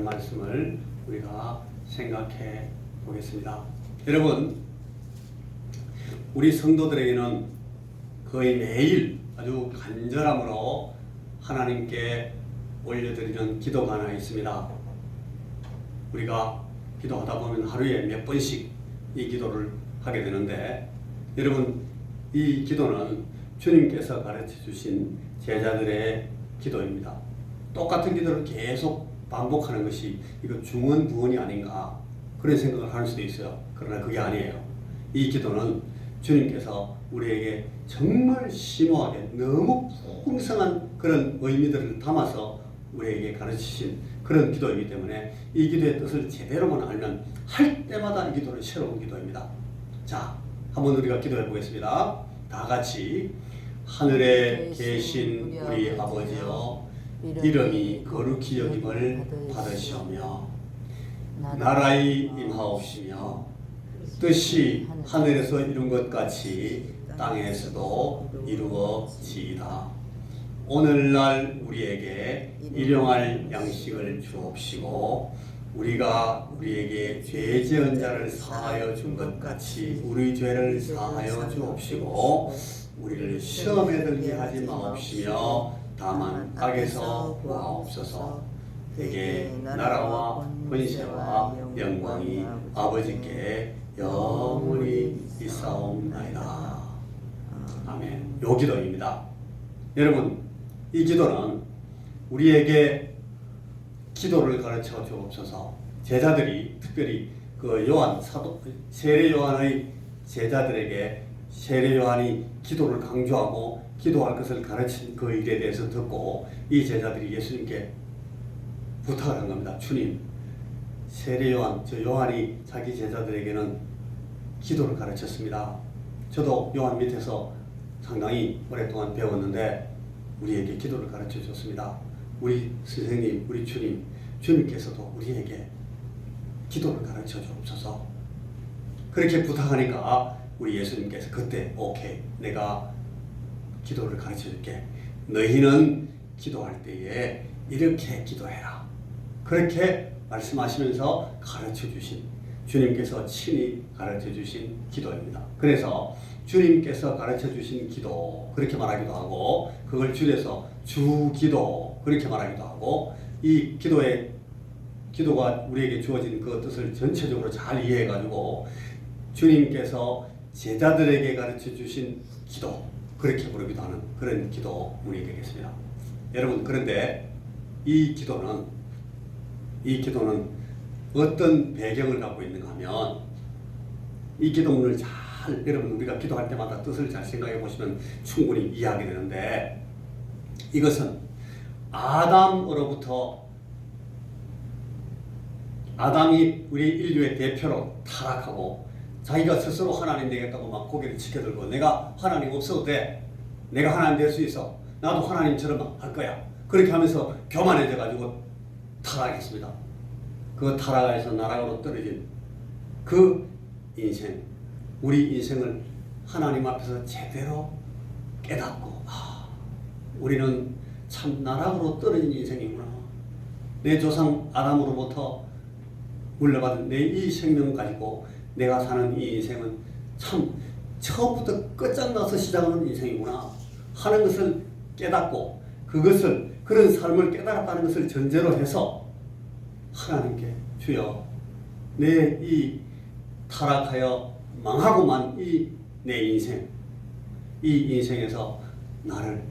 하는 말씀을 우리가 생각해 보겠습니다. 여러분, 우리 성도들에게는 거의 매일 아주 간절함으로 하나님께 올려드리는 기도가 하나 있습니다. 우리가 기도하다 보면 하루에 몇 번씩 이 기도를 하게 되는데, 여러분, 이 기도는 주님께서 가르쳐 주신 제자들의 기도입니다. 똑같은 기도를 계속 반복하는 것이 이거 중언부언이 아닌가 그런 생각을 할 수도 있어요. 그러나 그게 아니에요. 이 기도는 주님께서 우리에게 정말 심오하게 너무 풍성한 그런 의미들을 담아서 우리에게 가르치신 그런 기도이기 때문에 이 기도의 뜻을 제대로만 알면 할 때마다 이 기도는 새로운 기도입니다. 자, 한번 우리가 기도해 보겠습니다. 다 같이. 하늘에 계신 우리 아버지여, 이름이 거룩히 여김을 받으시오며 나라의 임하옵시며 뜻이 하늘에서 이룬 것 같이 땅에서도 이루어지이다. 오늘날 우리에게 일용할 양식을 주옵시고 우리가 우리에게 죄 지은 자를 사하여 준 것 같이 우리 죄를 사하여 주옵시고 우리를 시험에 들게 하지 마옵시며 다만 악에서 구하옵소서. 대개 나라와 권세와 영광이 아버지께 영원히 있사옵나이다. 아멘. 요 기도입니다. 여러분, 이 기도는 우리에게 기도를 가르쳐 주옵소서. 제자들이 특별히 그 요한 사도 세례 요한의 제자들에게 세례 요한이 기도를 강조하고 기도할 것을 가르친 그 일에 대해서 듣고 이 제자들이 예수님께 부탁을 한 겁니다. 주님, 세례 요한, 저 요한이 자기 제자들에게는 기도를 가르쳤습니다. 저도 요한 밑에서 상당히 오랫동안 배웠는데 우리에게 기도를 가르쳐 줬습니다. 우리 선생님, 우리 주님, 주님께서도 우리에게 기도를 가르쳐 주옵소서. 그렇게 부탁하니까 우리 예수님께서 그때 오케이, 내가 기도를 가르쳐 줄게. 너희는 기도할 때에 이렇게 기도해라. 그렇게 말씀하시면서 가르쳐 주신, 주님께서 친히 가르쳐 주신 기도입니다. 그래서 주님께서 가르쳐 주신 기도 그렇게 말하기도 하고, 그걸 줄여서 주기도 그렇게 말하기도 하고, 이 기도가 우리에게 주어진 그 뜻을 전체적으로 잘 이해해 가지고 주님께서 제자들에게 가르쳐 주신 기도 그렇게 부르기도 하는 그런 기도문이 되겠습니다. 여러분, 그런데 이 기도는 어떤 배경을 갖고 있는가 하면, 이 기도문을 잘 여러분 우리가 기도할 때마다 뜻을 잘 생각해 보시면 충분히 이해하게 되는데, 이것은 아담이 우리 인류의 대표로 타락하고 자기가 스스로 하나님 되겠다고 막 고개를 치켜들고, 내가 하나님 없어도 돼, 내가 하나님 될 수 있어, 나도 하나님처럼 할 거야, 그렇게 하면서 교만해져 가지고 타락했습니다. 그 타락에서 나락으로 떨어진 그 인생, 우리 인생을 하나님 앞에서 제대로 깨닫고, 우리는 참 나락으로 떨어진 인생이구나. 내 조상 아담으로부터 물려받은 내 이 생명 가지고 내가 사는 이 인생은 참 처음부터 끝장나서 시작하는 인생이구나 하는 것을 깨닫고, 그런 삶을 깨달았다는 것을 전제로 해서 하나님께, 주여, 내 이 타락하여 망하고만 내 인생, 이 인생에서 나를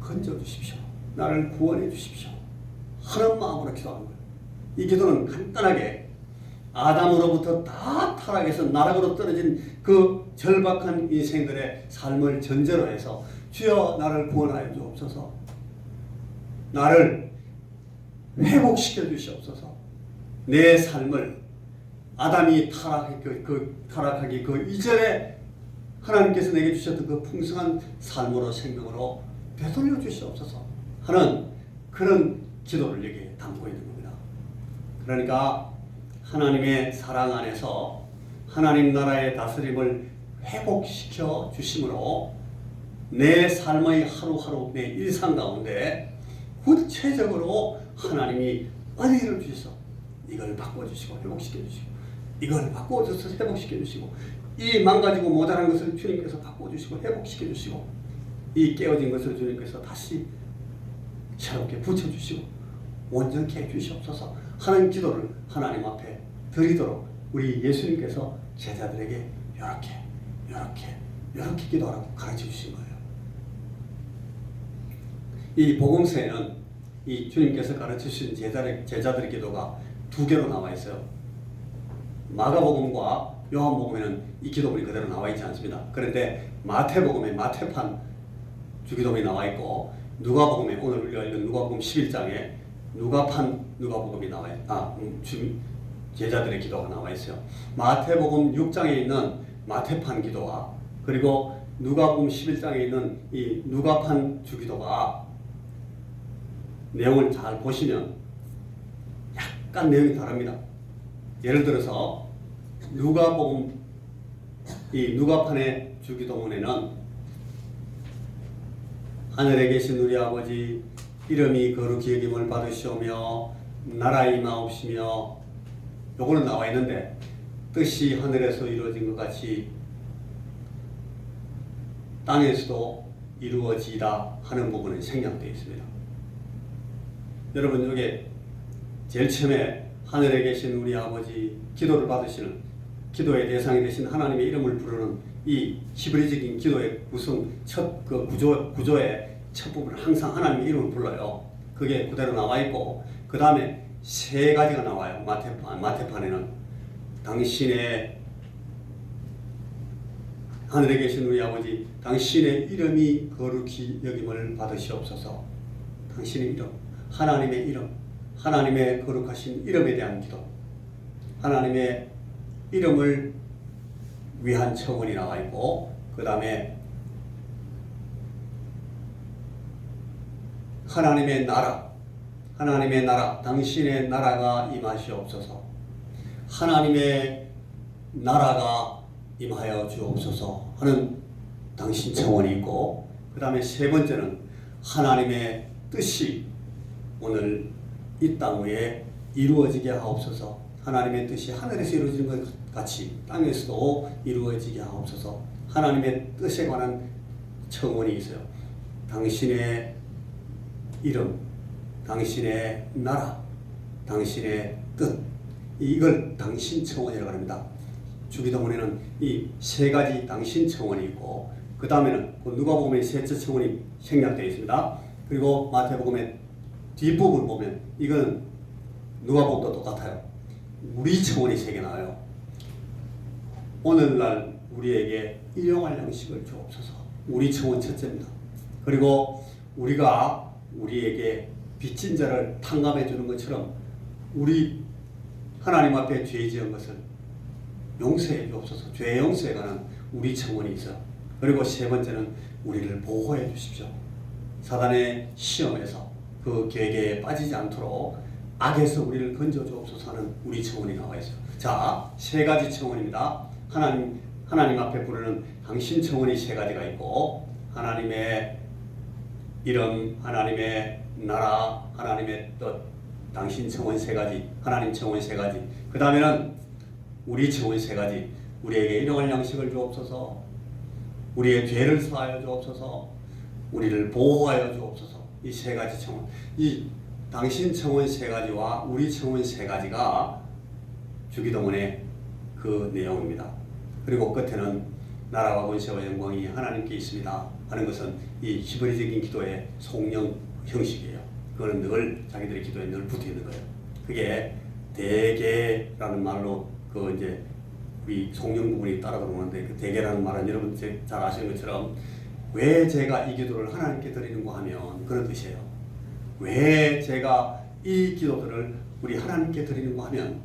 건져 주십시오, 나를 구원해 주십시오 하는 마음으로 기도하는 거예요. 이 기도는 간단하게 아담으로부터 다 타락해서 나락으로 떨어진 그 절박한 인생들의 삶을 전제로 해서, 주여 나를 구원하여 주옵소서, 나를 회복시켜 주시옵소서, 내 삶을 아담이 타락하기 그 이전에 하나님께서 내게 주셨던 그 풍성한 삶으로, 생명으로 되돌려 주시옵소서 하는 그런 기도를 여기에 담고 있는 겁니다. 그러니까 하나님의 사랑 안에서 하나님 나라의 다스림을 회복시켜 주심으로 내 삶의 하루하루, 내 일상 가운데 구체적으로 하나님이 은혜를 주셔서 이걸 바꿔주시고 회복시켜주시고, 이걸 바꿔줘서 회복시켜주시고, 이 망가지고 모자란 것을 주님께서 바꿔주시고 회복시켜주시고, 이 깨어진 것을 주님께서 다시 새롭게 붙여주시고 온전케 해주시옵소서 하는 기도를 하나님 앞에 드리도록 우리 예수님께서 제자들에게 이렇게 기도하라고 가르쳐 주신 거예요. 이 복음서에는 이 주님께서 가르쳐 주신 제자들의 기도가 두 개로 나와 있어요. 마가복음과 요한복음에는 이 기도문이 그대로 나와 있지 않습니다. 그런데 마태복음에 마태판 주기도문이 나와 있고, 누가복음에 오늘 우리가 읽은 누가복음 11장에 누가복음이 나와 있어요. 제자들의 기도가 나와 있어요. 마태복음 6장에 있는 마태판 기도와 그리고 누가복음 11장에 있는 이 누가판 주기도가 내용을 잘 보시면 약간 내용이 다릅니다. 예를 들어서 누가복음 이 누가판의 주기도문에는 하늘에 계신 우리 아버지 이름이 거룩히 여김을 받으시오며 나라 임하옵시며, 요거는 나와 있는데 뜻이 하늘에서 이루어진 것 같이 땅에서도 이루어지다 하는 부분은 생략되어 있습니다. 여러분, 여기 제일 처음에 하늘에 계신 우리 아버지, 기도를 받으시는 기도의 대상이 되신 하나님의 이름을 부르는 이 히브리적인 기도의 무슨 첫 구조의 첫 부분은 항상 하나님의 이름을 불러요. 그게 그대로 나와 있고, 그 다음에 세 가지가 나와요. 마태판에는 당신의 하늘에 계신 우리 아버지, 당신의 이름이 거룩히 여김을 받으시옵소서. 당신의 이름, 하나님의 이름, 하나님의 거룩하신 이름에 대한 기도, 하나님의 이름을 위한 청원이 나와 있고, 그 다음에 하나님의 나라, 당신의 나라가 임하시옵소서. 하나님의 나라가 임하여 주옵소서 하는 당신 청원이 있고, 그 다음에 세 번째는 하나님의 뜻이 오늘 이 땅 위에 이루어지게 하옵소서. 하나님의 뜻이 하늘에서 이루어지는 것 같이 땅에서도 이루어지게 하옵소서. 하나님의 뜻에 관한 청원이 있어요. 당신의 이름, 당신의 나라, 당신의 뜻, 이걸 당신 청원이라고 합니다. 주기도문에는 이 세 가지 당신 청원이 있고, 그 다음에는 누가복음의 셋째 청원이 생략되어 있습니다. 그리고 마태복음의 뒷부분 보면 이건 누가복음도 똑같아요. 우리 청원이 세 개 나와요. 오늘날 우리에게 일용할 양식을 주옵소서. 우리 청원 첫째입니다. 그리고 우리가 우리에게 빚진 자를 탕감해 주는 것처럼 우리 하나님 앞에 죄 지은 것을 용서해 주옵소서. 죄 용서에 관한 우리 청원이 있어요. 그리고 세 번째는 우리를 보호해 주십시오. 사단의 시험에서 그 계계에 빠지지 않도록 악에서 우리를 건져 주옵소서 하는 우리 청원이 나와 있어요. 자, 세 가지 청원입니다. 하나님 앞에 부르는 당신 청원이 세 가지가 있고, 하나님의 이름, 하나님의 나라, 하나님의 뜻, 당신 청원 세 가지, 하나님 청원 세 가지, 그 다음에는 우리 청원 세 가지, 우리에게 일용할 양식을 주옵소서, 우리의 죄를 사하여 주옵소서, 우리를 보호하여 주옵소서. 이 세 가지 청원, 이 당신 청원 세 가지와 우리 청원 세 가지가 주기도문의 그 내용입니다. 그리고 끝에는 나라와 권세와 영광이 하나님께 있습니다 하는 것은 이 히브리적인 기도의 송영 형식이에요. 그거는 늘 자기들의 기도에 늘 붙어 있는 거예요. 그게 대개라는 말로 그 이제 우리 송영 부분이 따라 들어오는데, 그 대개라는 말은 여러분 잘 아시는 것처럼 왜 제가 이 기도를 하나님께 드리는가 하면 그런 뜻이에요. 왜 제가 이 기도들을 우리 하나님께 드리는가 하면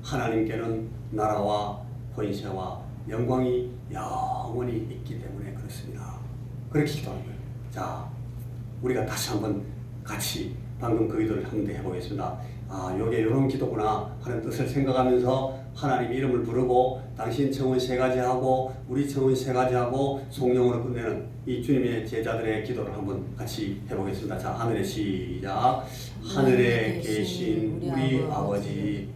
하나님께는 나라와 권세와 영광이 영원히 있기 때문에 그렇습니다. 그렇게 기도하는 거예요. 자, 우리가 다시 한번 같이 방금 그 기도를 한번 해보겠습니다. 요게 이런 기도구나 하는 뜻을 생각하면서 하나님 이름을 부르고 당신 청은 세 가지 하고 우리 청은 세 가지 하고 성령으로 끝내는 이 주님의 제자들의 기도를 한번 같이 해보겠습니다. 자, 하늘의 시작. 하늘에 계신 우리 아버지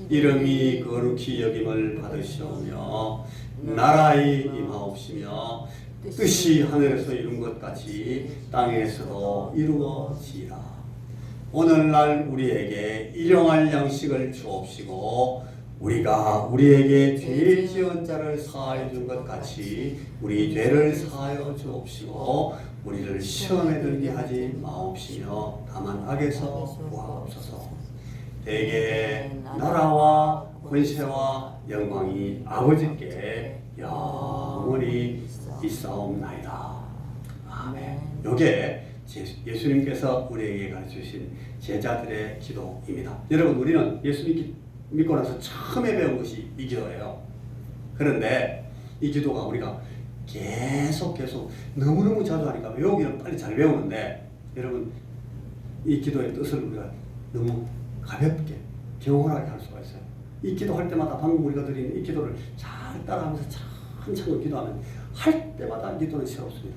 이름이 거룩히 여김을 받으시오며 나라의 임하옵시며 뜻이 하늘에서 이룬 것 같이 땅에서도 이루어지라. 오늘날 우리에게 일용할 양식을 주옵시고 우리가 우리에게 죄 지은 자를 사하여 준 것 같이 우리 죄를 사하여 주옵시고 우리를 시험에 들게 하지 마옵시며 다만 악에서 구하옵소서. 대개 나라와 권세와 영광이 아버지께 영원히 있사옵나이다. 아멘. 요게 예수님께서 우리에게 가르쳐주신 제자들의 기도입니다. 여러분, 우리는 예수님 믿고 나서 처음에 배운 것이 이 기도예요. 그런데 이 기도가 우리가 계속 너무너무 자주 하니까 외우기는 빨리 잘 배우는데 여러분, 이 기도의 뜻을 우리가 너무 가볍게 경홀하게 할 수가 있어요. 이 기도할 때마다 방금 우리가 드리는 이 기도를 잘 따라하면서 한참을 기도하면 할 때마다 이 기도는 새롭습니다.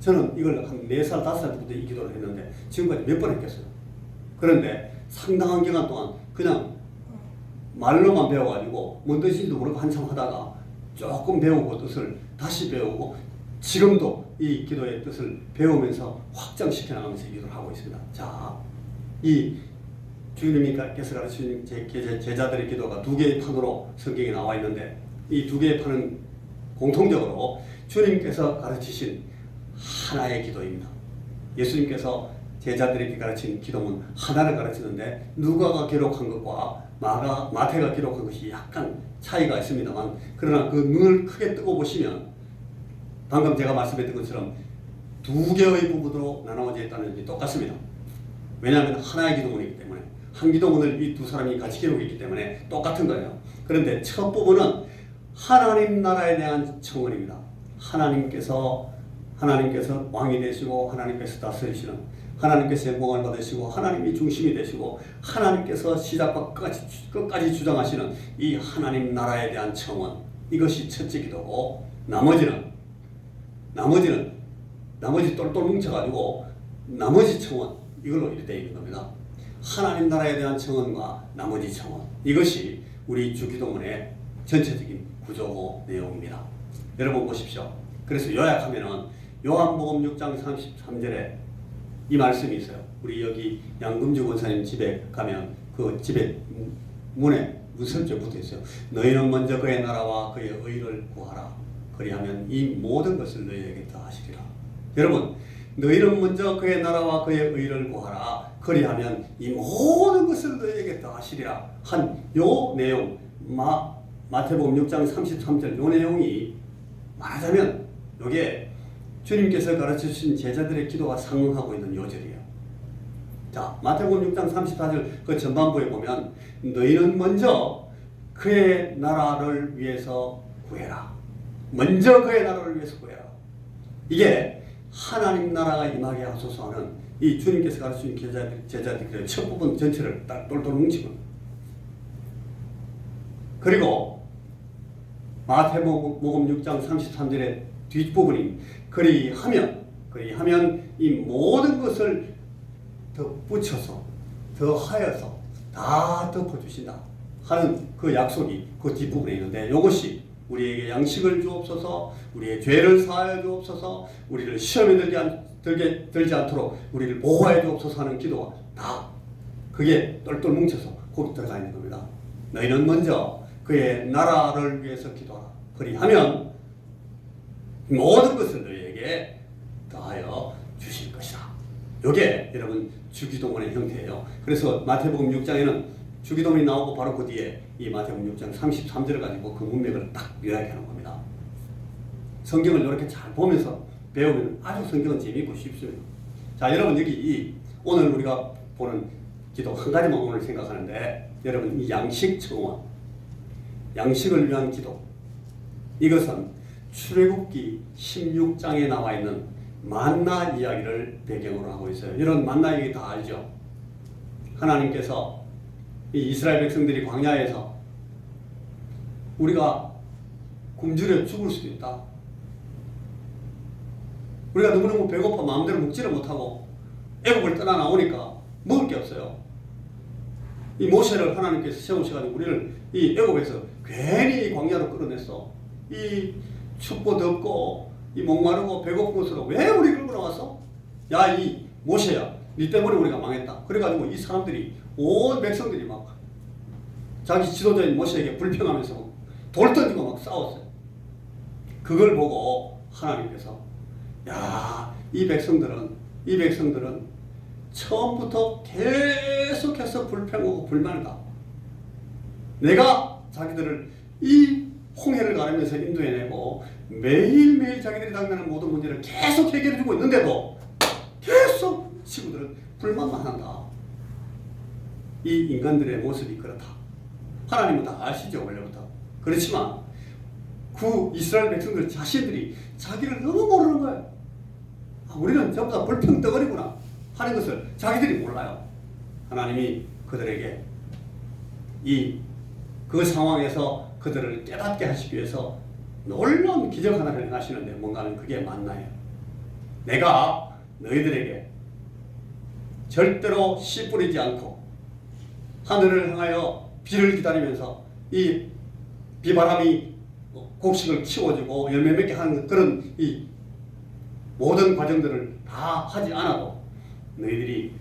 저는 이걸 한 4살, 5살 때부터 이 기도를 했는데 지금까지 몇 번 했겠어요. 그런데 상당한 기간 동안 그냥 말로만 배워가지고 뭔 뜻인지도 모르고 한참 하다가 조금 배우고 뜻을 다시 배우고 지금도 이 기도의 뜻을 배우면서 확장시켜 나가면서 이 기도를 하고 있습니다. 자, 이 주님께서 가르치신 제자들의 기도가 2개의 판으로 성경에 나와 있는데 이 2개의 판은 공통적으로 주님께서 가르치신 하나의 기도입니다. 예수님께서 제자들에게 가르친 기도문 하나를 가르치는데 누가가 기록한 것과 마태가 기록한 것이 약간 차이가 있습니다만 그러나 그 눈을 크게 뜨고 보시면 방금 제가 말씀했던 것처럼 2개의 부분으로 나눠져 있다는 게 똑같습니다. 왜냐하면 하나의 기도문이기 때문에 한 기도문을 이 2 사람이 같이 기록했기 때문에 똑같은 거예요. 그런데 첫 부분은 하나님 나라에 대한 청원입니다. 하나님께서 왕이 되시고 하나님께서 다스리시는 하나님께서 영광을 받으시고 하나님이 중심이 되시고 하나님께서 시작과 끝까지 주장하시는 이 하나님 나라에 대한 청원, 이것이 첫째 기도고 나머지 똘똘 뭉쳐가지고 나머지 청원 이걸로 이렇게 되어 있는 겁니다. 하나님 나라에 대한 청원과 나머지 청원, 이것이 우리 주기도문의 전체적인 구조고 내용입니다. 여러분 보십시오. 그래서 요약하면은 요한복음 6장 33절에 이 말씀이 있어요. 우리 여기 양금주 권사님 집에 가면 그 집에 문에 문설주에 붙어 있어요. 너희는 먼저 그의 나라와 그의 의를 구하라. 그리하면 이 모든 것을 너희에게 더하시리라. 여러분, 너희는 먼저 그의 나라와 그의 의를 구하라. 그리하면 이 모든 것을 너희에게 더하시리라. 한 요 내용, 마태복음 6장 33절 요 내용이 말하자면 요게 주님께서 가르치신 제자들의 기도가 상응하고 있는 요절이에요. 자, 마태복음 6장 34절 그 전반부에 보면 너희는 먼저 그의 나라를 위해서 구해라. 먼저 그의 나라를 위해서 구해라. 이게 하나님 나라가 임하게 하소서 하는 이 주님께서 가르치신 제자들의 첫 부분 전체를 딱 똘똘 뭉치고, 그리고 마태복음 6장 33절의 뒷부분이 그리하면 이 모든 것을 덧붙여서 더하여서 다 덮어주신다 하는 그 약속이 그 뒷부분에 있는데, 이것이 우리에게 양식을 주옵소서, 우리의 죄를 사하여 주옵소서, 우리를 시험에 들지 않도록 우리를 보호해 주옵소서 하는 기도가 다 그게 똘똘 뭉쳐서 거기 들어가 있는 겁니다. 너희는 먼저 그의 나라를 위해서 기도하라. 그리하면 모든 것을 너희에게 더하여 주실 것이다. 이게 여러분 주기도문의 형태예요. 그래서 마태복음 6장에는 주기도문이 나오고 바로 그 뒤에 이 마태복음 6장 33절을 가지고 그 문맥을 딱 요약하는 겁니다. 성경을 이렇게 잘 보면서 배우면 아주 성경은 재미있고 쉽습니다. 자, 여러분 여기 오늘 우리가 보는 기도 한 가지만 오늘 생각하는데, 여러분 이 양식 청원, 양식을 위한 기도, 이것은 출애굽기 16장에 나와 있는 만나 이야기를 배경으로 하고 있어요. 이런 만나 이야기 다 알죠? 하나님께서 이 이스라엘 백성들이 광야에서 우리가 굶주려 죽을 수도 있다. 우리가 너무너무 배고파 마음대로 먹지를 못하고 애굽을 떠나 나오니까 먹을 게 없어요. 이 모세를 하나님께서 세우셔가지고 우리를 이 애굽에서 괜히 이 광야로 끌어냈어. 이 춥고 덥고 이 목마르고 배고픈 것으로 왜 우리 끌고 나왔어? 야, 이 모세야, 네 때문에 우리가 망했다. 그래가지고 이 사람들이 온 백성들이 막 자기 지도자인 모세에게 불평하면서 돌 던지고 막 싸웠어요. 그걸 보고 하나님께서 야, 이 백성들은 처음부터 계속해서 불평하고 불만이다. 내가 자기들을 이 홍해를 가르면서 인도해내고 매일매일 자기들이 당면하는 모든 문제를 계속 해결해주고 있는데도 계속 친구들은 불만만 한다. 이 인간들의 모습이 그렇다. 하나님은 다 아시죠, 원래부터. 그렇지만 그 이스라엘 백성들 자신들이 자기를 너무 모르는 거예요. 아, 우리는 전부 다 불평덩어리구나 하는 것을 자기들이 몰라요. 하나님이 그들에게 그 상황에서 그들을 깨닫게 하시기 위해서 놀라운 기적 하나를 행하시는데 뭔가는 그게 만나요. 내가 너희들에게 절대로 씨 뿌리지 않고 하늘을 향하여 비를 기다리면서 이 비바람이 곡식을 키워주고 열매 맺게 하는 그런 이 모든 과정들을 다 하지 않아도 너희들이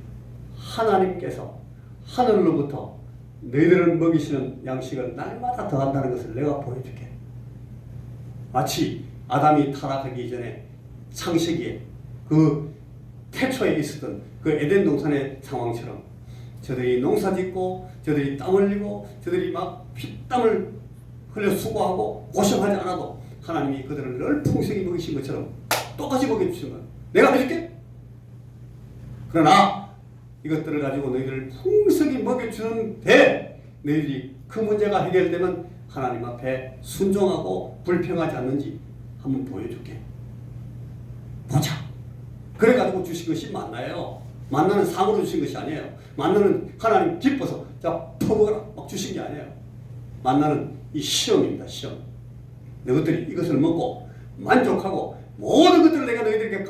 하나님께서 하늘로부터 너희들을 먹이시는 양식을 날마다 더한다는 것을 내가 보여줄게. 마치 아담이 타락하기 전에 창세기에 그 태초에 있었던 그 에덴 동산의 상황처럼 저들이 농사 짓고 저들이 땀 흘리고 저들이 막 피땀을 흘려 수고하고 고생하지 않아도 하나님이 그들을 늘 풍성히 먹이신 것처럼 똑같이 먹여주시는 거야. 내가 해줄게. 그러나 이것들을 가지고 너희들을 풍성히 먹여주는데 너희들이 그 문제가 해결되면 하나님 앞에 순종하고 불평하지 않는지 한번 보여줄게. 보자. 그래가지고 주신 것이 만나예요. 만나는 상으로 주신 것이 아니에요. 만나는 하나님 기뻐서 자 퍼먹어라 막 주신 게 아니에요. 만나는 이 시험입니다. 시험. 너희들이 이것을 먹고 만족하고 모든 것들을 내가 너희들에게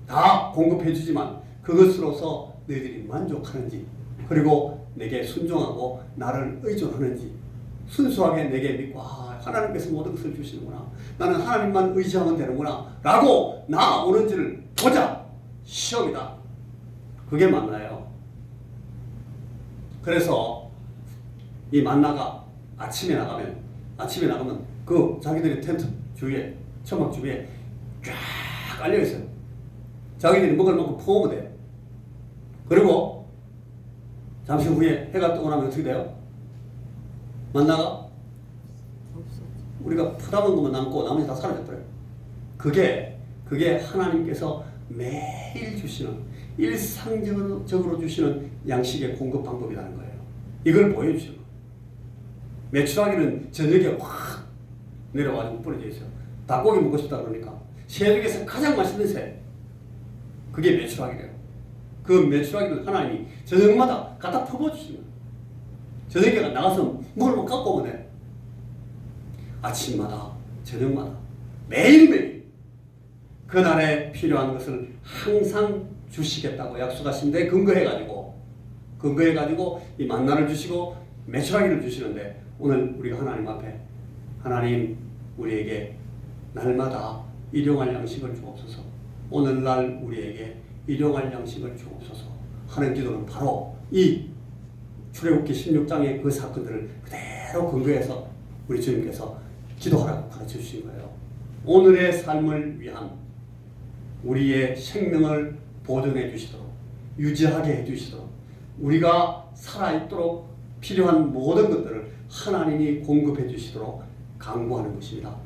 다 공급해 주지만 그것으로서 너희들이 만족하는지 그리고 내게 순종하고 나를 의존하는지 순수하게 내게 믿고 하나님께서 모든 것을 주시는구나. 나는 하나님만 의지하면 되는구나 라고 나아오는지를 보자. 시험이다. 그게 만나요. 그래서 이 만나가 아침에 나가면 그 자기들의 텐트 주위에 천막 주위에 쫙 깔려있어요. 자기들이 먹을 만큼 퍼오면 돼요. 그리고 잠시 후에 해가 뜨고 나면 어떻게 돼요? 만나가 우리가 퍼담은 것만 남고 나머지 다 사라져버려요. 그게 하나님께서 매일 주시는 일상적으로 주시는 양식의 공급 방법이라는 거예요. 이걸 보여주시는 거예요. 메추라기는 저녁에 확 내려와가지고 뿌려져 있어요. 닭고기 먹고 싶다 그러니까 새 중에서 가장 맛있는 새 그게 메추라기래요. 그 메추라기를 하나님이 저녁마다 갖다 퍼부어주시는 거예요. 저녁에 나가서 먹을 만 갖고 오면 돼. 아침마다 저녁마다 매일매일 그날에 필요한 것을 항상 주시겠다고 약속하신데 근거해가지고 이 만나를 주시고 메추라기를 주시는데 오늘 우리가 하나님 앞에 하나님 우리에게 날마다 일용할 양식을 주옵소서. 오늘날 우리에게 일용할 양식을 주옵소서 하는 기도는 바로 이 출애굽기 16장의 그 사건들을 그대로 근거해서 우리 주님께서 기도하라고 가르쳐 주신 거예요. 오늘의 삶을 위한 우리의 생명을 보존해 주시도록 유지하게 해 주시도록 우리가 살아있도록 필요한 모든 것들을 하나님이 공급해 주시도록 강구하는 것입니다.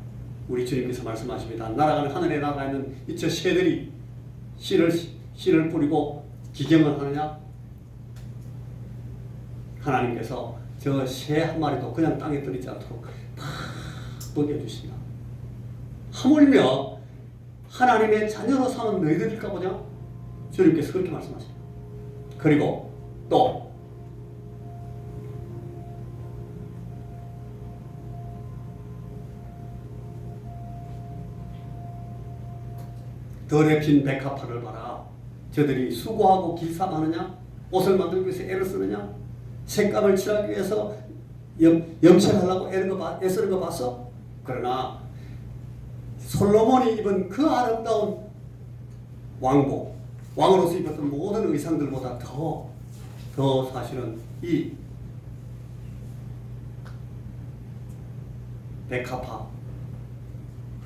우리 주님께서 말씀하십니다. 날아가는 하늘에 나가 있는 이 저 새들이 씨를 뿌리고 기경을 하느냐? 하나님께서 저 새 한 마리도 그냥 땅에 떨어지지 않도록 다 먹여주십니다. 하물며 하나님의 자녀로 삼은 너희들일까 보냐? 주님께서 그렇게 말씀하십니다. 그리고 또 더럽힌 백합화를 봐라. 저들이 수고하고 길쌈하느냐? 옷을 만들기 위해서 애를 쓰느냐? 색감을 칠하기 위해서 염색하려고 애쓰는 거 봤어? 그러나 솔로몬이 입은 그 아름다운 왕복, 왕으로서 입었던 모든 의상들보다 더 사실은 이 백합화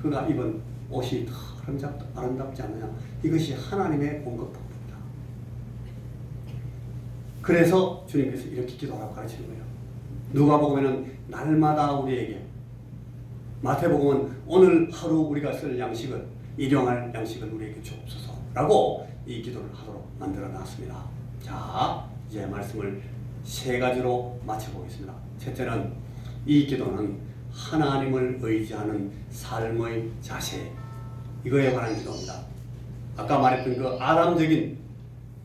그가 입은 옷이 더 아름답지 않느냐? 이것이 하나님의 공급법입니다. 그래서 주님께서 이렇게 기도하라고 가르치는 거예요. 누가복음에는 날마다 우리에게, 마태복음은 오늘 하루 우리가 쓸 양식을, 일용할 양식을 우리에게 주옵소서라고 이 기도를 하도록 만들어 놨습니다. 자, 이제 말씀을 세 가지로 마쳐보겠습니다. 첫째는 이 기도는 하나님을 의지하는 삶의 자세, 이거에 관한 기도입니다. 아까 말했던 그 아담적인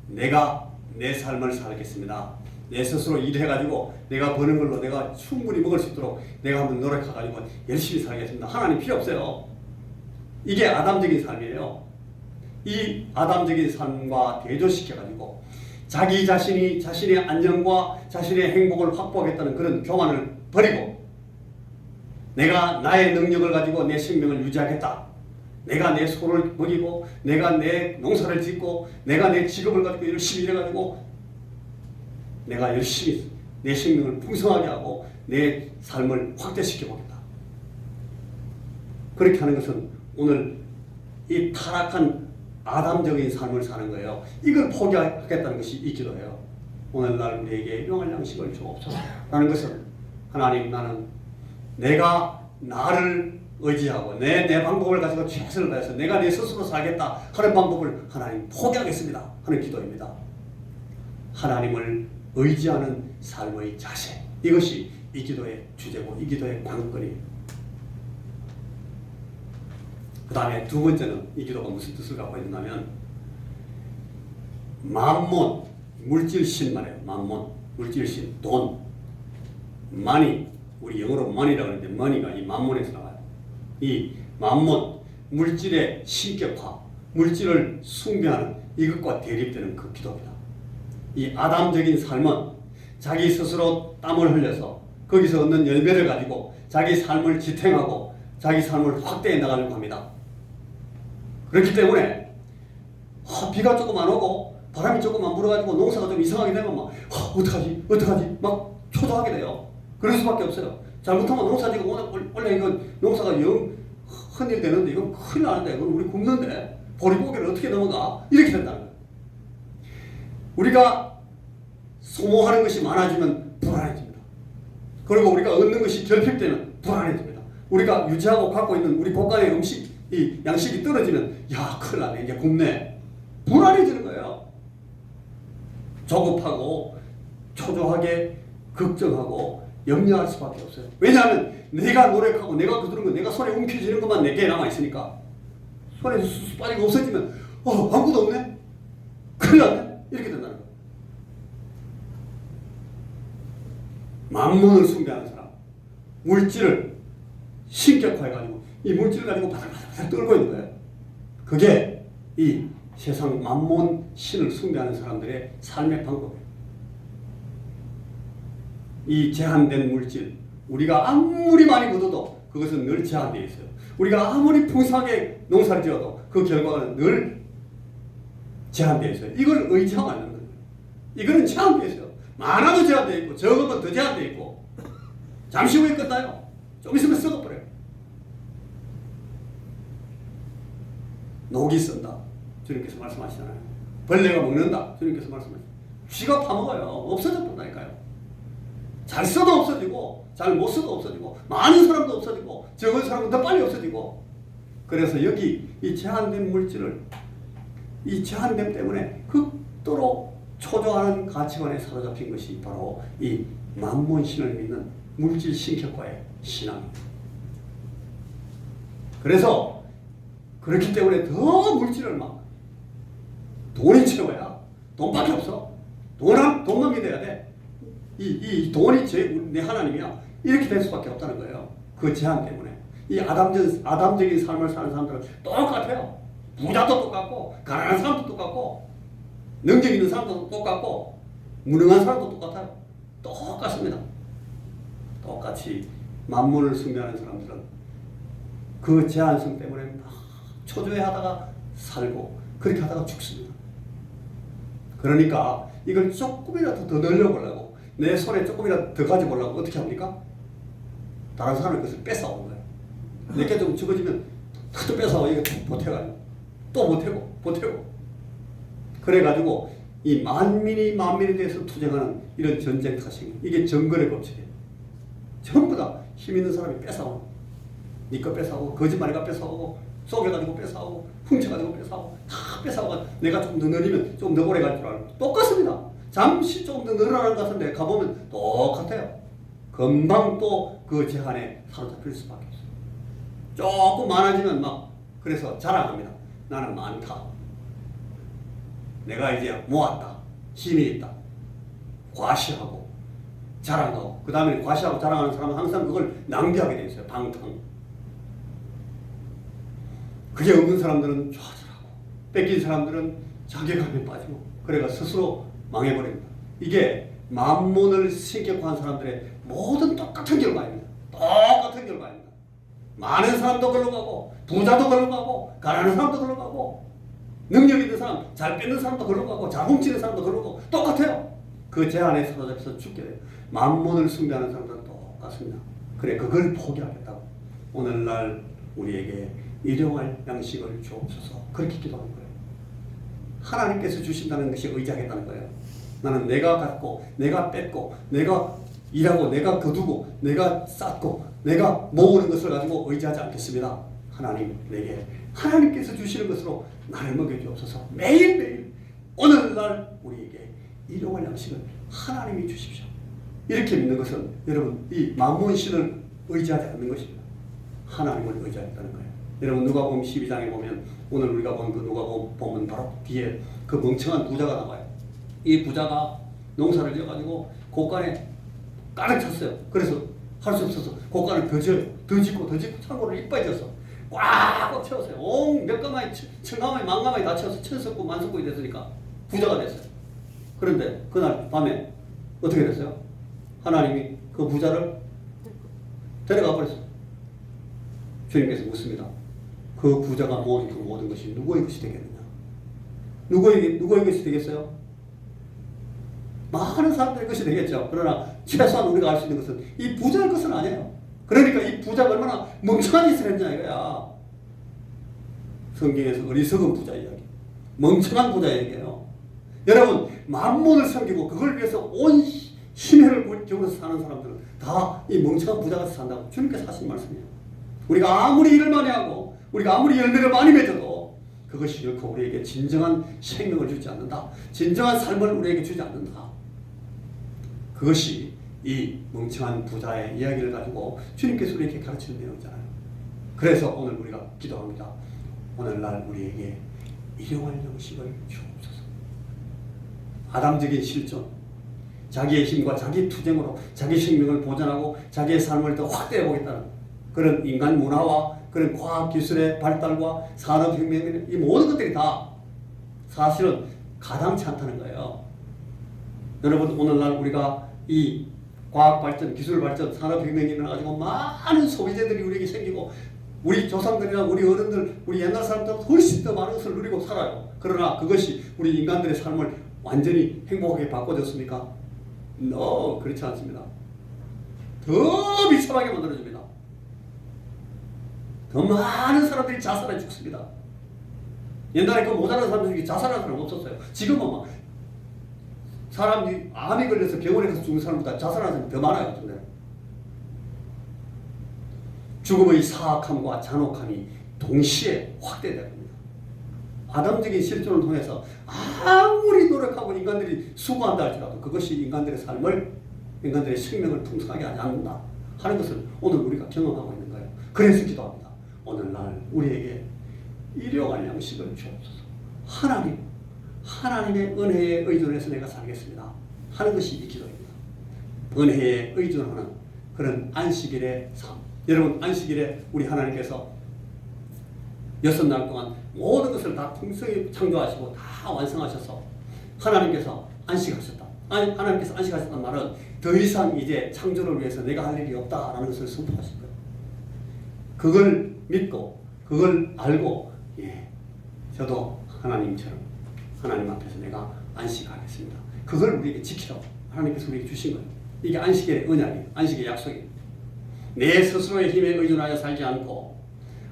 내가 내 삶을 살겠습니다. 내 스스로 일해가지고 내가 버는 걸로 내가 충분히 먹을 수 있도록 내가 한번 노력해가지고 열심히 살겠습니다. 하나님 필요 없어요. 이게 아담적인 삶이에요. 이 아담적인 삶과 대조시켜가지고 자기 자신이 자신의 안정과 자신의 행복을 확보하겠다는 그런 교만을 버리고 내가 나의 능력을 가지고 내 생명을 유지하겠다. 내가 내 소를 먹이고 내가 내 농사를 짓고 내가 내 직업을 가지고 열심히 일해가지고 내가 열심히 내 생명을 풍성하게 하고 내 삶을 확대시켜 보겠다. 그렇게 하는 것은 오늘 이 타락한 아담적인 삶을 사는 거예요. 이걸 포기하겠다는 것이 이 기도예요. 오늘날 우리에게 일용할 양식을 주옵소서 라는 것은 하나님, 나는 내가 나를 의지하고 내 방법을 가지고 최선을 다해서 내가 내 스스로 살겠다 하는 방법을 하나님 포기하겠습니다 하는 기도입니다. 하나님을 의지하는 삶의 자세, 이것이 이 기도의 주제고 이 기도의 관건이에요. 그 다음에 두 번째는 이 기도가 무슨 뜻을 갖고 있냐면 만몬, 물질신 말이에요. 만몬, 물질신, 돈, 마니, 우리 영어로 money라고 하는데 money가 이 만몬에서 나와요. 이 만몬, 물질의 신격화, 물질을 숭배하는 이것과 대립되는 그 기도입니다. 이 아담적인 삶은 자기 스스로 땀을 흘려서 거기서 얻는 열매를 가지고 자기 삶을 지탱하고 자기 삶을 확대해 나가려고 합니다. 그렇기 때문에 비가 조금 안 오고 바람이 조금 안 불어가지고 농사가 좀 이상하게 되면 막 어떡하지 막 초조하게 돼요. 그럴 수밖에 없어요. 잘못하면 농사지고 원래 이건 농사가 영 흔일 되는데 이건 큰일 나는데 이건 우리 굶는데 보리고개를 어떻게 넘어가? 이렇게 된다는 거예요. 우리가 소모하는 것이 많아지면 불안해집니다. 그리고 우리가 얻는 것이 결핍되면 불안해집니다. 우리가 유지하고 갖고 있는 우리 곳간의 음식, 이 양식이 떨어지면 야 큰일 나네 이제 굶네. 불안해지는 거예요. 조급하고 초조하게 걱정하고 염려할 수밖에 없어요. 왜냐하면 내가 노력하고 내가 거두는 거, 내가 손에 움켜쥐는 것만 내게 남아있으니까 손에 쑥 빠지고 없어지면 아무것도 없네? 큰일 났네? 이렇게 된다는 거예요. 만몬을 숭배하는 사람, 물질을 신격화해가지고 이 물질을 가지고 바삭바삭 떨고 있는 거예요. 그게 이 세상 만몬 신을 숭배하는 사람들의 삶의 방법이에요. 이 제한된 물질, 우리가 아무리 많이 거둬도 그것은 늘 제한되어 있어요. 우리가 아무리 풍성하게 농사를 지어도 그 결과는 늘 제한되어 있어요. 이걸 의지하면 안 되는 거예요. 이거는 제한되어 있어요. 많아도 제한되어 있고 적으면 더 제한되어 있고 잠시 후에 끝나요. 좀 있으면 썩어버려요. 녹이 쓴다. 주님께서 말씀하시잖아요. 벌레가 먹는다. 주님께서 말씀하시잖아요. 쥐가 파먹어요. 없어져 본다니까요. 잘 써도 없어지고 잘 못 써도 없어지고 많은 사람도 없어지고 적은 사람은 더 빨리 없어지고. 그래서 여기 이 제한된 물질을 이 제한됨 때문에 극도로 초조하는 가치관에 사로잡힌 것이 바로 이 만몬신을 믿는 물질 신격화의 신앙입니다. 그래서 그렇기 때문에 더 물질을 막 돈이 채워야 돈밖에 없어. 돈만 믿어야 돼. 이 돈이 내 하나님이야. 이렇게 될 수밖에 없다는 거예요. 그 제한 때문에. 이 아담적인 삶을 사는 사람들은 똑같아요. 부자도 똑같고, 가난한 사람도 똑같고, 능력 있는 사람도 똑같고, 무능한 사람도 똑같아요. 똑같습니다. 똑같이 만물을 숭배하는 사람들은 그 제한성 때문에 막 초조해하다가 살고 그렇게 하다가 죽습니다. 그러니까 이걸 조금이라도 더 늘려보려고, 내 손에 조금이라도 더 가져보려고 어떻게 합니까? 다른 사람의 것을 뺏어오는 거예요. 내게 좀 적어지면 또 뺏어오고 이거 보태가지고 또 보태고 그래가지고 이 만민에 대해서 투쟁하는 이런 전쟁 타식, 이게 정글의 법칙이에요. 전부 다 힘 있는 사람이 뺏어오고, 니꺼 뺏어오고, 거짓말이가 뺏어오고, 속여가지고 뺏어오고, 훔쳐가지고 뺏어오고, 다 뺏어오고, 내가 좀 더 느리면 좀 더 오래 갈 줄 알고. 똑같습니다. 잠시 조금 더 늘어나는 것 같은데 가보면 똑같아요. 금방 또 그 제한에 사로잡힐 수밖에 없어요. 조금 많아지면 막 그래서 자랑합니다. 나는 많다. 내가 이제 모았다. 힘이 있다. 과시하고 자랑하고, 그 다음에 과시하고 자랑하는 사람은 항상 그걸 낭비하게 돼 있어요. 방탕. 그게 없는 사람들은 좌절하고, 뺏긴 사람들은 자괴감에 빠지고, 그래가 스스로 망해버립니다. 이게 만몬을 신격화한 사람들의 모든 똑같은 결과입니다. 똑같은 결과입니다. 많은 사람도 걸로 가고, 부자도 걸로 가고, 가난한 사람도 걸로 가고, 능력 있는 사람, 잘 뺏는 사람도 걸로 가고, 잘 훔치는 사람도 걸로 가고, 똑같아요. 그 제한에 사로잡혀서 죽게 돼요. 만몬을 숭배하는 사람들은 똑같습니다. 그래, 그걸 포기하겠다고 오늘날 우리에게 일용할 양식을 주옵소서, 그렇게 기도하는 거예요. 하나님께서 주신다는 것이 의지하겠다는 거예요. 나는 내가 갖고, 내가 뺏고, 내가 일하고, 내가 거두고, 내가 쌓고, 내가 모으는 것을 가지고 의지하지 않겠습니다. 하나님, 내게 하나님께서 주시는 것으로 나를 먹여주옵소서. 매일매일 오늘날 우리에게 일용할 양식을 하나님이 주십시오. 이렇게 믿는 것은 여러분, 이 만몬신을 의지하지 않는 것입니다. 하나님을 의지하겠다는 거예요. 여러분, 누가복음 12장에 보면, 오늘 우리가 본 그 누가복음 보면 바로 뒤에 그 멍청한 부자가 나와요. 이 부자가 농사를 지어가지고 곳간에 가득 찼어요. 그래서 할 수 없어서 곳간을 더 짓고 창고를 이빨 졌어. 꽉 채웠어요. 온 몇 가마에, 천 가마에, 만 가마에 다 채워서 천석구 만석구이 됐으니까 부자가 됐어요. 그런데 그날 밤에 어떻게 됐어요? 하나님이 그 부자를 데려가 버렸어요. 주님께서 묻습니다. 그 부자가 모은 그 모든 것이 누구의 것이 되겠느냐? 누구의 것이 되겠어요? 많은 사람들의 것이 되겠죠. 그러나 최소한 우리가 알 수 있는 것은 이 부자의 것은 아니에요. 그러니까 이 부자가 얼마나 멍청한 짓을 했냐 이거야. 성경에서 어리석은 부자 이야기, 멍청한 부자 얘기예요. 여러분, 만몬을 섬기고 그걸 위해서 온 심혈을 기울여서 사는 사람들은 다 이 멍청한 부자같이 산다고 주님께서 하신 말씀이에요. 우리가 아무리 일을 많이 하고, 우리가 아무리 열매를 많이 맺어도 그것이 결코 우리에게 진정한 생명을 주지 않는다. 진정한 삶을 우리에게 주지 않는다. 그것이 이 멍청한 부자의 이야기를 가지고 주님께서 우리에게 가르치는 내용이잖아요. 그래서 오늘 우리가 기도합니다. 오늘날 우리에게 일용할 양식을 주옵소서. 아담적인 실존, 자기의 힘과 자기 투쟁으로 자기 생명을 보존하고 자기의 삶을 더 확대해 보겠다는 그런 인간 문화와 그런 과학 기술의 발달과 산업혁명의 이 모든 것들이 다 사실은 가당치 않다는 거예요. 여러분, 오늘날 우리가 이 과학 발전, 기술 발전, 산업혁명이 일어나가지고 많은 소비재들이 우리에게 생기고, 우리 조상들이나 우리 어른들, 우리 옛날 사람들보다 훨씬 더 많은 것을 누리고 살아요. 그러나 그것이 우리 인간들의 삶을 완전히 행복하게 바꿔줬습니까? No, 그렇지 않습니다. 더 비참하게 만들어줍니다. 더 많은 사람들이 자살해 죽습니다. 옛날에 그 모자란 사람들이 자살하는 사람 없었어요. 지금은 막 사람이 암이 걸려서 병원에 가서 죽는 사람보다 자살하는 사람이 더 많아요. 근데 죽음의 사악함과 잔혹함이 동시에 확대됩니다. 아담적인 실존을 통해서 아무리 노력하고 인간들이 수고한다 할지라도 그것이 인간들의 삶을, 인간들의 생명을 풍성하게 하지 않는다 하는 것을 오늘 우리가 경험하고 있는 거예요. 그래서 기도합니다. 오늘날 우리에게 일용할 양식을 주옵소서. 하나님의 은혜에 의존해서 내가 살겠습니다 하는 것이 이 기도입니다. 은혜에 의존하는 그런 안식일의 삶. 여러분, 안식일에 우리 하나님께서 6날 동안 모든 것을 다 풍성히 창조하시고 다 완성하셔서 하나님께서 안식하셨다. 하나님께서 안식하셨다는 말은 더 이상 이제 창조를 위해서 내가 할 일이 없다라는 것을 선포하신 거예요. 그걸 믿고 그걸 알고 저도 하나님처럼 하나님 앞에서 내가 안식하겠습니다. 그걸 우리에게 지키라고 하나님께서 우리에게 주신 거예요. 이게 안식의 언약이에요. 안식의 약속이에요. 내 스스로의 힘에 의존하여 살지 않고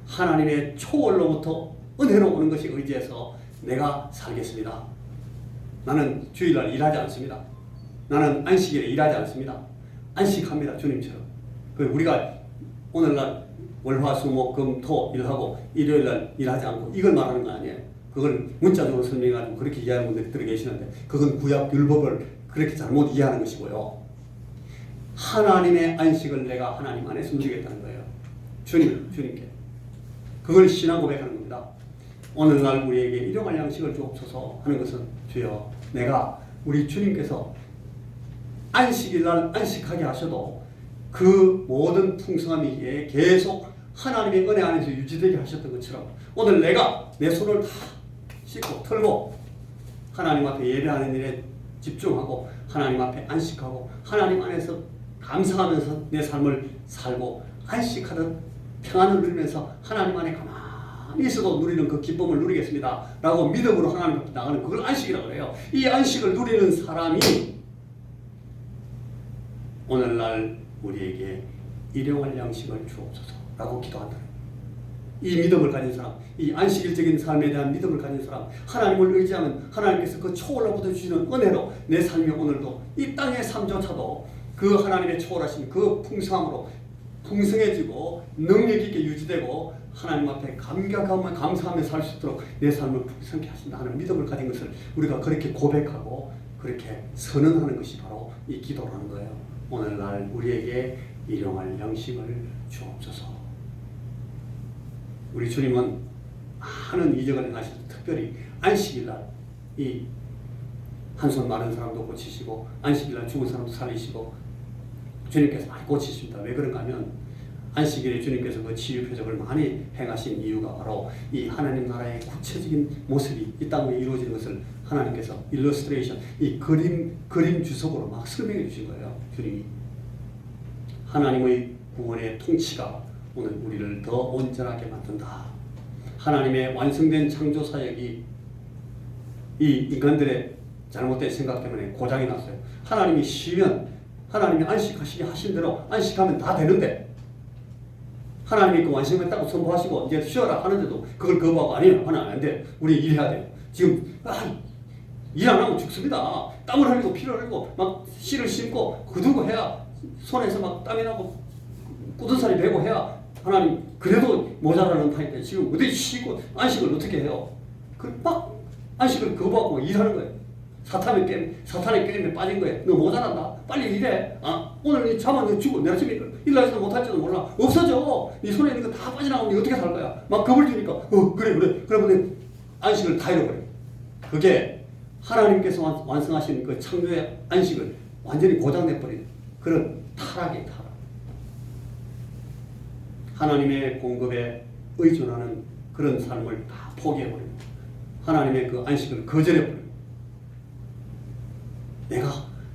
하나님의 초월로부터 은혜로 오는 것이 의지해서 내가 살겠습니다. 나는 주일날 일하지 않습니다. 나는 안식일에 일하지 않습니다. 안식합니다. 주님처럼. 우리가 오늘날 월화수목금토 일하고 일요일날 일하지 않고 이걸 말하는 거 아니에요. 그걸 문자적으로 설명해가지고 그렇게 이해하는 분들이 계시는데 그건 구약 율법을 그렇게 잘못 이해하는 것이고요. 하나님의 안식을 내가 하나님 안에서 누리겠다는 거예요. 주님께. 그걸 신앙 고백하는 겁니다. 오늘날 우리에게 일용할 양식을 주옵소서 하는 것은 주여 내가 우리 주님께서 안식일날 안식하게 하셔도 그 모든 풍성함이 계속 하나님의 은혜 안에서 유지되게 하셨던 것처럼 오늘 내가 내 손을 다 씻고 털고 하나님 앞에 예배하는 일에 집중하고 하나님 앞에 안식하고 하나님 안에서 감사하면서 내 삶을 살고 안식하듯 평안을 누리면서 하나님 안에 가만히 있어도 누리는 그 기쁨을 누리겠습니다 라고 믿음으로 하나님 앞에 나가는 그걸 안식이라고 해요. 이 안식을 누리는 사람이 오늘날 우리에게 일용할 양식을 주옵소서 라고 기도한다. 이 믿음을 가진 사람, 이 안식일적인 삶에 대한 믿음을 가진 사람, 하나님을 의지하면 하나님께서 그 초월로부터 주시는 은혜로 내 삶이 오늘도 이 땅의 삶조차도 그 하나님의 초월하신 그 풍성함으로 풍성해지고 능력 있게 유지되고 하나님 앞에 감격하며 감사하며 살 수 있도록 내 삶을 풍성케 하신다 하는 믿음을 가진 것을 우리가 그렇게 고백하고 그렇게 선언하는 것이 바로 이 기도라는 거예요. 오늘날 우리에게 일용할 양식을 주옵소서. 우리 주님은 많은 이적을 행하셔서 특별히 안식일날 이 한 손 마른 사람도 고치시고 안식일날 죽은 사람도 살리시고 주님께서 많이 고치십니다. 왜 그런가 하면 안식일에 주님께서 그 치유 표적을 많이 행하신 이유가 바로 이 하나님 나라의 구체적인 모습이 이 땅 위에 이루어지는 것을 하나님께서 일러스트레이션, 이 그림 주석으로 막 설명해 주신 거예요. 주님이. 하나님의 구원의 통치가 오늘 우리를 더 온전하게 만든다. 하나님의 완성된 창조 사역이 이 인간들의 잘못된 생각 때문에 고장이 났어요. 하나님이 쉬면 하나님이 안식하시게 하신 대로 안식하면 다 되는데 하나님이 그 완성했다고 선포하시고 이제 쉬어라 하는데도 그걸 거부하고 아니에요. 하나님 안 돼. 우리 일해야 돼요. 지금 일 안 하면 죽습니다. 땀을 흘리고 피를 흘리고 막 씨를 심고 거두고 해야 손에서 막 땀이 나고 꾸준살이 배고 해야 하나님 그래도 모자라는 타입인데 지금 어디 쉬고 안식을 어떻게 해요? 막 안식을 거부하고 일하는 거예요. 사탄의 게임에 빠진 거예요. 너 모자란다. 빨리 일해. 오늘 잠안 너 죽어. 내가 지금 일하지도 못할지도 몰라. 없어져. 네 손에 있는 거 다 빠져나가면 네 어떻게 살 거야? 막 겁을 주니까 그래. 그러면 안식을 다 잃어버려. 그게 하나님께서 완성하신 그 창조의 안식을 완전히 고장내버리는 그런 타락이에요. 타락. 하나님의 공급에 의존하는 그런 삶을 다 포기해버리고 하나님의 그 안식을 거절해버리고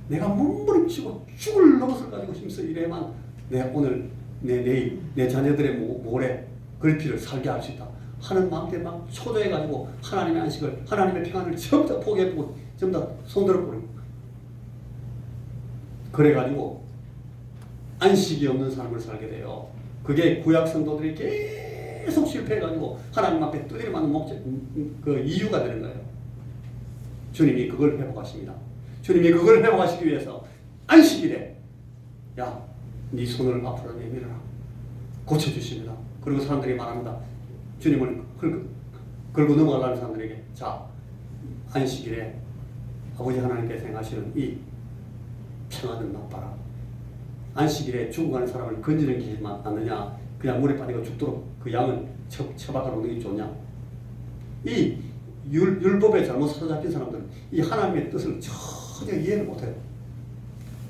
내가 몸부림치고 죽을 넘어서 가지고 힘써 이래만 내 오늘 내일 내 자녀들의 모래 글피를 살게 할 수 있다 하는 마음에 막 초조해가지고 하나님의 안식을 하나님의 평안을 전부 다 포기해버리고 전부 다 손들어버리고 그래가지고 안식이 없는 삶을 살게 돼요. 그게 구약 성도들이 계속 실패해가지고 하나님 앞에 두드려 맞는 그 이유가 되는 거예요. 주님이 그걸 회복하십니다. 주님이 그걸 회복하시기 위해서 안식일에 야, 네 손을 앞으로 내밀어라. 고쳐주십니다. 그리고 사람들이 말합니다. 주님을 걸고 넘어가려는 사람들에게 자, 안식일에 아버지 하나님께서 행하시는 이 평안을 맛봐라. 안식일에 죽어가는 사람을 건지는 게 맞느냐? 그냥 물에 빠지고 죽도록 그 양을 처박아 놓는 게 좋냐? 이 율법에 잘못 사로잡힌 사람들은 이 하나님의 뜻을 전혀 이해를 못해요.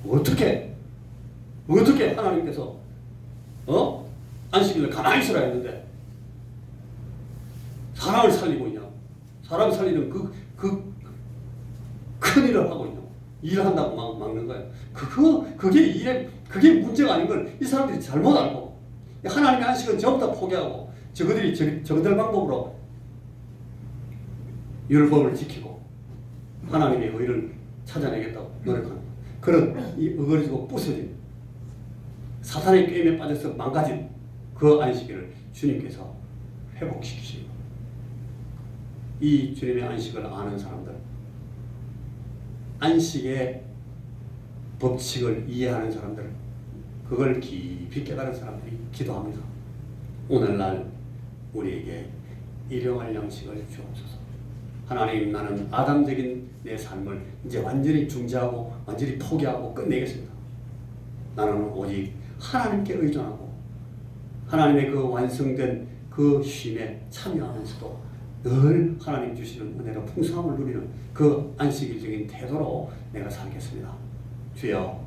어떻게 하나님께서 안식일을 가만히 있으라 했는데 사람을 살리고 있냐? 사람 살리는 그 큰일을 하고 있냐? 일을 한다고 막는 거예요. 그게 문제가 아닌 걸 이 사람들이 잘못 알고 하나님의 안식은 전부 다 포기하고 저들 방법으로 율법을 지키고 하나님의 의를 찾아내겠다고 노력하는 그런 이 어그러지고 부서진 사탄의 게임에 빠져서 망가진 그 안식일을 주님께서 회복시키시고 이 주님의 안식을 아는 사람들, 안식의 법칙을 이해하는 사람들, 그걸 깊이 깨달은 사람들이 기도합니다. 오늘날 우리에게 일용할 양식을 주옵소서. 하나님, 나는 아담적인 내 삶을 이제 완전히 중지하고 완전히 포기하고 끝내겠습니다. 나는 오직 하나님께 의존하고 하나님의 그 완성된 그 쉼에 참여하면서도 늘 하나님 주시는 은혜로 풍성함을 누리는 그 안식일적인 태도로 내가 살겠습니다. 주여,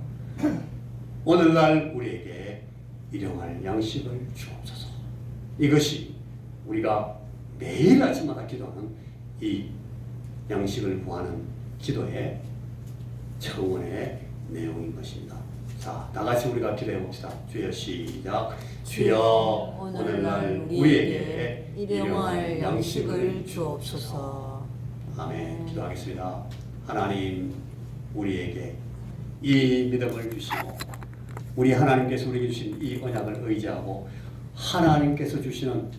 오늘날 우리에게 일용할 양식을 주옵소서. 이것이 우리가 매일 아침마다 기도하는 이 양식을 구하는 기도의 청원의 내용인 것입니다. 자, 다같이 우리가 기도해 봅시다. 주여, 시작. 주여, 오늘날 우리에게 일용할 양식을 주옵소서. 아멘. 기도하겠습니다. 하나님, 우리에게 이 믿음을 주시고 우리 하나님께서 우리에게 주신 이 언약을 의지하고 하나님께서 주시는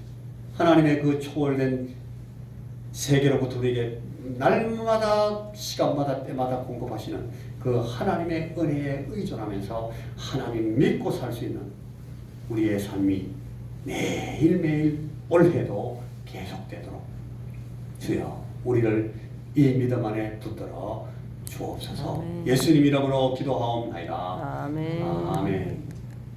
하나님의 그 초월된 세계로부터 우리에게 날마다 시간마다 때마다 공급하시는 그 하나님의 은혜에 의존하면서 하나님 믿고 살 수 있는 우리의 삶이 매일매일 올해도 계속되도록 주여, 우리를 이 믿음 안에 붙들어 주옵소서. 예수님 이름으로 기도하옵나이다. 아멘.